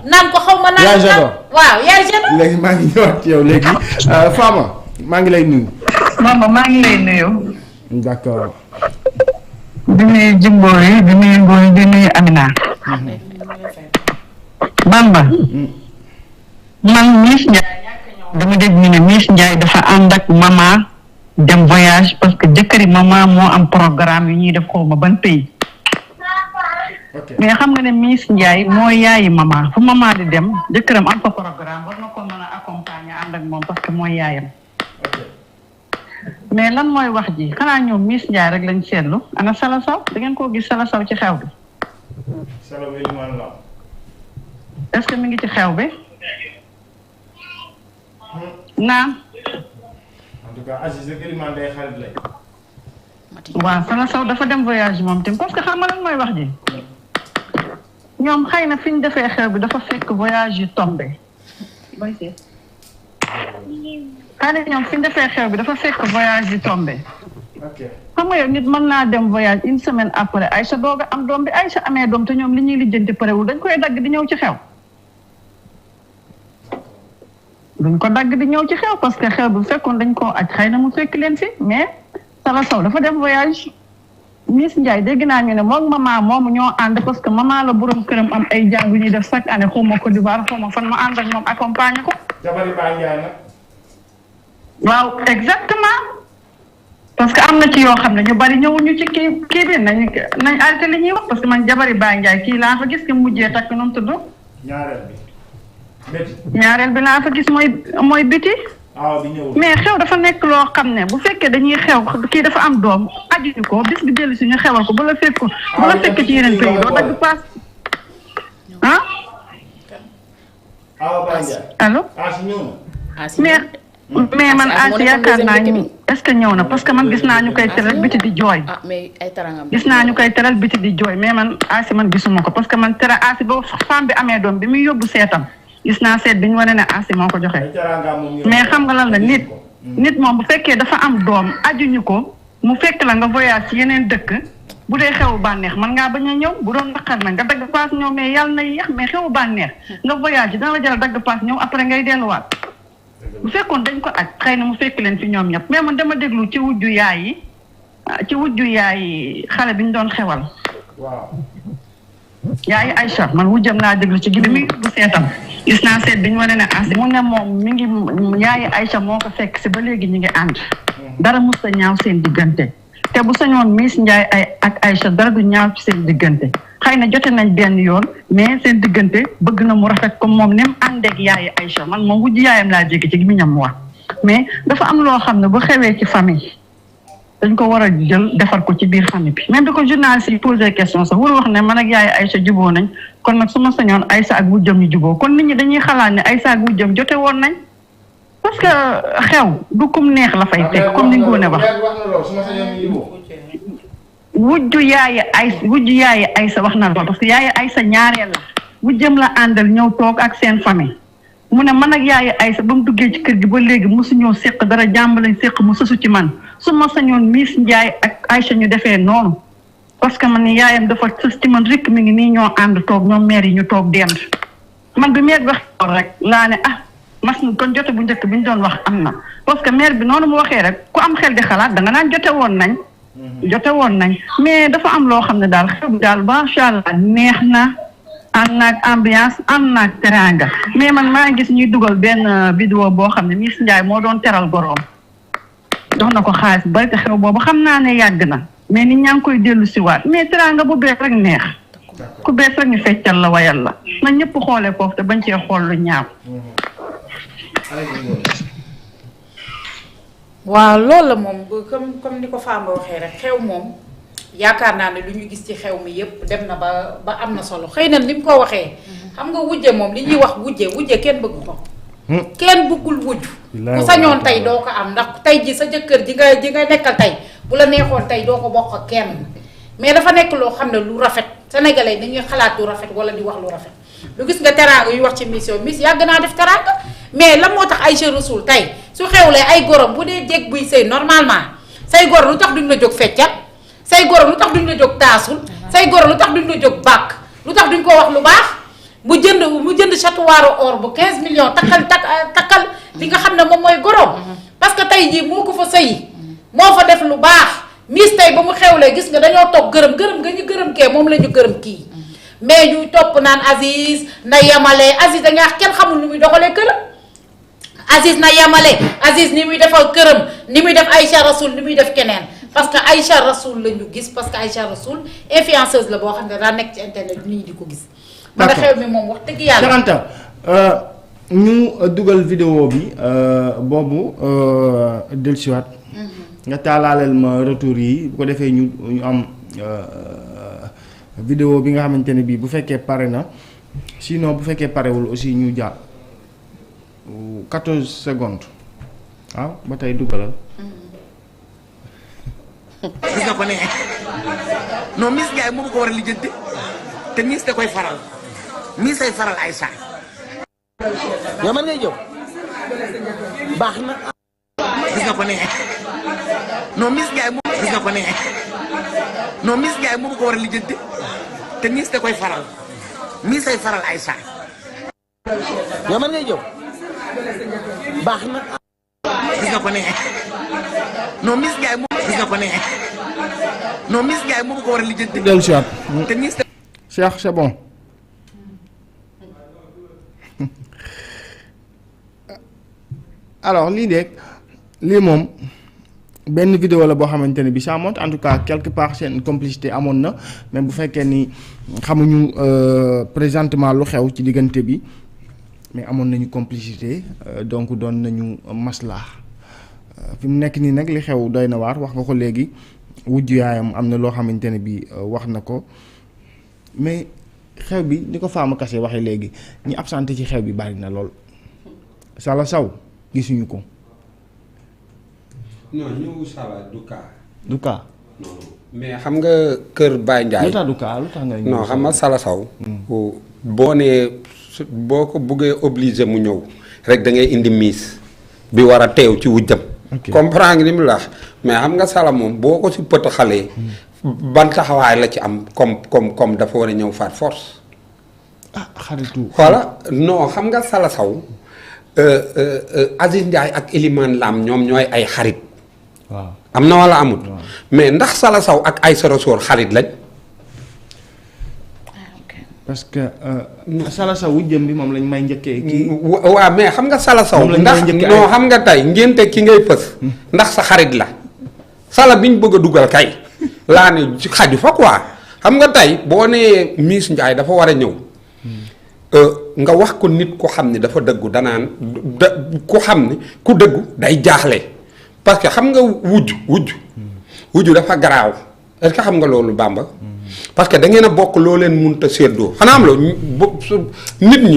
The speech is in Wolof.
naan ko xaw ma naan. yaay Jador waaw yaay Jador. léegi maa ngi ñëwaat ci yow léegi Fama maa ngi lay nuyu. Mama maa ngi lay nuyu. d'accord. di nuyu Jimbor yi di nuyu Ngor yi di nuyu Amina. Bamba. man Miss Ndiaye dama dégg ñu ne Miss Ndiaye dafa ànd ak mama dem voyage parce que jëkkëri mama moo am programme yu ñuy def xaw ma ban pays. mais xam nga ne Miss Ndiaye moo yaayi mama fu mama di dem jëkkëram am fa programme war na ko mën a accompagner ànd ak moom parce que mooy yaayam. mais lan mooy wax ji xanaa ñoom Miss Ndiaye rek lañ seetlu ana Sala Sow da ngeen koo gis Sala Sow ci xew bi. est-ce que mi ngi ci xew bi. naam. en tout cas Aziz ak Elimane day xarit lay. waaw Sala Sow dafa dem voyage moom tamit parce que xam nga lan mooy wax ji. ñoom xëy na fi ñu defee xew bi dafa fekk voyage yu tombé. xëy na ñoom fi ñu defee xew bi dafa fekk voyage yu tombé. xam nga yow nit mën naa dem voyage une semaine après Aïcha doog a am doom bi Aïcha amee doom te ñoom li ñuy lijjanti parewul dañ koy dagg di ñëw ci xew. duñ ko dagg di ñëw ci xew parce que xew bi fekkoon dañ koo aj xëy na mu fekk leen fi mais Sala Sow dafa dem voyage. Miss Ndiaye dégg naa ñu ne moom maman moomu ñoo ànd parce que maman la borom këram am ay jàng ñuy def chaque année xaw ma Côte d'Ivoire xaw ma fan ma ànd ak moom accompagner ko. jabari Ba Ndiaye nag. waaw exactement parce que am na ci yoo xam ne ñu bari ñëwuñu ci kii bi nañ arrêté li ñuy wax parce que man jabari Ba Ndiaye kii laa fa gis ki mujjee takk nu mu tudd. ñaareel bi laa fa gis mooy biti. mais xew dafa nekk loo xam ne bu fekkee dañuy xew kii dafa am doom ajuñu ko bis bi dellu si ñu xewal ko ba la fekk ko ba la fekk ci yeneen pays doo dagg paas ah. allo. mais man Asi yaakaar naa ñu est-ce que ñëw na parce que man gis naa ñu koy teral biti di jooy. gis naa ñu koy teral biti di jooy mais man Asi man gisuma ko parce que man teral Asi ba femme bi amee doom bi muy yóbbu seetam. gis naa seet bi ñu wane ne Asi moo ko joxe mais xam nga lan la nit moom bu fekkee dafa am doom ajuñu ko mu fekk la nga voyage ci yeneen dëkk bu dee xewu bànneex man ngaa bañ a ñëw bu doon naqar na nga dagg paas ñëw mais yàlla na yéex mais xewu bànneex nga voyage yi dana la jël dagg paas ñëw après ngay delluwaat bu fekkoon dañ ko aj xëy na mu fekk leen fi ñoom ñëpp mais man dama déglu ci wujju yaay xale bi ñu doon xewal yaay Aïcha man wujjam laa déglu ci gi bi muy yóbbu seetam gis naa seet bi ñu wane ne Asi mu ne moom mi ngi yaay Aïcha moo ko fekk si ba léegi ñu ngi ànd dara mos a ñaaw seen diggante te bu sañoon Miss Ndiaye ak Aïcha dara du ñaaw ci seen diggante xëy na jote nañ benn yoon mais seen diggante bëgg na mu rafet comme moom ni mu àndeeg yaay Aïcha man moom wujj yaayam laa jéggi ci gi mu ñam wax mais dafa am loo xam ne bu xewee ci famille dañ ko war a jël defar ko ci biir famille bi même bi ko journaliste yi posé question sax wala wax ne man ak yaay Aïcha juboo nañ kon nag su ma sañoon Aïcha ak wujjam ñu juboo kon nit ñi dañuy xalaat ne Aïcha ak wujjam jote woon nañ parce que xew du kum neex la fay teg comme ni Ngoné wax wujju yaay Aïcha wax na lool parce que yaay Aïcha ñaareel la wujjam la àndal ñëw toog ak seen famille mu ne man ak yaay Aïcha ba mu duggee ci kër gi ba léegi mosuñoo séq dara jàmm lañ séq mu sësu ci man su ma sañoon Miss Ndiaye ak Aïcha ñu defee noonu parce que man yaayam dafa sës ci man rek mi ngi nii ñoo ànd toog ñoom maire yi ñu toog dend man bi maire bi wax rek laa ne mas na kon jote bu njëkk bi ñu doon wax am na parce que maire bi noonu mu waxee rek ku am xel di xalaat da nga naan jote woon nañ mais dafa am loo xam ne daal xew bi daal macha allah neex na am naag ambiance am naag teranga mais man maa ngi gis ñuy dugal benn vidéo boo xam ne Miss Ndiaye moo doon teral goroom jox na ko xaalis bu bari te xew boobu xam naa ne yàgg na mais nit ñaa ngi koy dellu si waat mais teranga bu bees rek neex ku bees rek ñu feccal la wayal la na ñëpp xoolee foofu te bañ cee xool lu ñaaw. waaw loolu la moom comme ni ko Famba waxee rek xew moom yaakaar naa ne lu ñu gis ci xew mi yépp dem na ba am na solo xëy na ni mu ko waxee. xam nga wujje moom li ñuy wax wujje kenn bëggu ko. kenn bëggul wujj. ku sañoon tey doo ko am ndax tey ji sa jëkkër ji nga nekkal tey bu la neexoon tey doo ko bokk ak kenn mais dafa nekk loo xam ne lu rafet sénégalais dañuy xalaat lu rafet wala di wax lu rafet. lu gis nga teraanga yu wax ci mission Miss yàgg naa def teraanga mais lan moo tax Aïcha Rasoul tey su xewlee ay gorom bu dee jéeg buy sëy normalement say goro lu tax duñ la jóg feccal say goro lu tax duñ la jóg taasul say goro lu tax duñ la jóg bàkk lu tax duñ ko wax lu baax mu jënd château or bu 15 millions takkal li nga xam ne moom mooy goroom parce que tey jii moo ko fa sëyi moo fa def lu baax Miss tey ba mu xewlee gis nga dañoo toog gërëm nga ñu gërëm kee moom la ñu gërëm kii mais ñu topp naan Aziz na yemale Aziz da nga kenn xamul ni muy doxalee këram Aziz na yemale Aziz ni muy defal këram ni muy def Aïcha Rasoul ni muy def keneen parce que Aïcha Rasoul la ñu gis parce que Aïcha Rasoul influenceuse la boo xam ne daa nekk ci internet nit ñi di ko gis. man a xew mi moom wax dëgg yàlla. Charanta ñu dugal vidéo bi boobu dellusiwaat. nga taalaaleel ma retour yi bu ko defee ñu am vidéo bi nga xamante ne bii bu fekkee pare na sinon bu fekkee parewul aussi ñu jàll 14 secondes waaw ba tey dugalal. gis nga ko ne non Miss Ndiaye moom ko war a lijjanti te Miss da koy faral Miss ay faral Aïcha. yow man ngay jëw baax na. gis nga ko ne non Miss Ndiaye moom gis nga ko ne non Miss Ndiaye moom ko war a lijjanti te Miss da koy faral Miss ay faral Aïcha. yow man ngay jëw baax na. gis nga ko ne non Miss Ndiaye moom gis nga ko ne non Miss Ndiaye moom ko war a lijjanti dellusiwaat. te Miss. Cheikh c'est bon. alors lii moom benn vidéo la boo xamante ne bi ça montre en tout cas quelque part seen complicité amoon na même bu fekkee ni xamuñu présentement lu xew ci diggante bi mais amoon nañu complicité donc doon nañu maslaa fi mu nekk nii nag li xew doy na waar wax nga ko léegi wujju yaayam am na loo xamante ne bi wax na ko mais xew bi ni ko Fama Kassé waxee léegi ñi absenté ci xew bi bari na lool Sala Sow gisuñu ko. non ñëw Sala du cas. du cas. non mais xam nga kër Baye Ndiaye. lu tax du cas lu tax nga. non xam nga Sala Sow. boo nee boo ko buggee obligé mu ñëw rek da ngay indi miis bi war a teew ci wujjam. comprendre nga ni mu la mais xam nga Sala moom boo ko si pët xale. ban taxawaay la ci am comme dafa war a ñëw faat force. ah xaritu. voilà non xam nga Sala Sow Aziz Ndiaye ak Elimane Lam ñoom ñooy ay xarit. waaw am na wala amut. mais ndax Sala Sow ak Aïssa Rasoul xarit lañ. parce que Sala Sow wujjam bi moom lañ may njëkkee kii. waaw mais xam nga Sala Sow ndax non xam nga tey ngénte ki ngay pës. ndax sa xarit la. Sala bi ñu bëgg a dugal kay. laa ne xaju fa quoi xam nga tey boo nee Miss Ndiaye dafa war a ñëw. nga wax ko nit ku xam ne dafa dëggu danaan ku xam ne ku dëggu day jaaxle parce que xam nga wujju dafa garaaw est-ce que xam nga loolu Bamba parce que da ngeen a bokk loo leen mënut a séddoo xanaa am la nit ñi